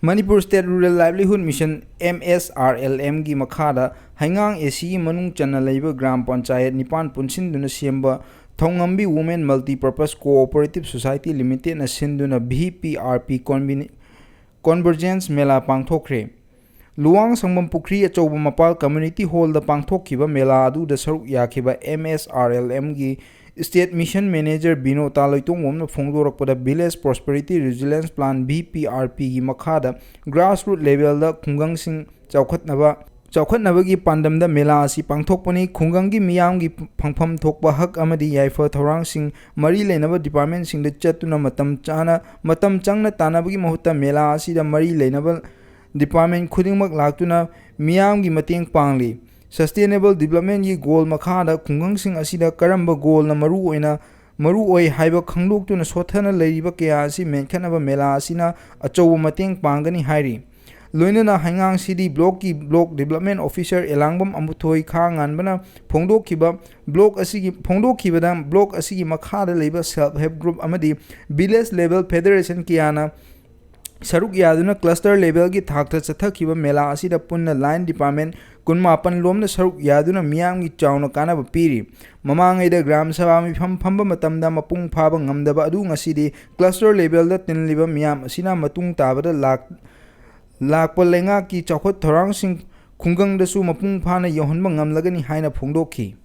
Manipur State Rural Livelihood Mission MSRLM gi makhada haingang AC manung chana leiba gram panchayat nipan punsinduna siemba Thongambi Women Multi-Purpose Cooperative Society Limited na sinduna VPRP convergence mela pangthokhre Luang Sangbam Pukri achouba mapal community hall da pangthokhiba mela adu da saruk yakhiba MSRLM gi State Mission Manager Bino Taloitong Womna Phongdorakpada Village Prosperity Resilience Plan VPRP gi makhada grassroots level da khungang sing chawkhatnaba gi pandam da mela asi pangthokpani khungang gi miyam gi phangpham thokpa hak amadi yaifa thorang sing mari leinaba department sing da chatuna matam changna tanaba gi mahutta mela asi da mari leinaba department khudingmak laktuna miyam gi mateng pangli Sustainable Development gi goal makhada khungang sing asida karamba goal na maru oi haiba khanglok sothana leiba kya asi menkhanaba mela asina achou mateng pangani hairi loinana hangang city block development officer elangbam amuthoi khangan bana phongdokhiba block asigi makhada leiba self help group amadi village level federation kiana saruk yaduna cluster level gi thakta chathakhiba mela asida punna line department kunmapan lomna saruk yaduna miyam gi chawna kanaba piri mamangai da gram sabha mi phamba matamda mapung phaba ngamdaba adu ngasidi cluster level da tinliba miyam asina matung tabada lakpa lenga ki chawkhot thorang sing khungang da su mapung phana yohonba ngamlagani haina phongdokhi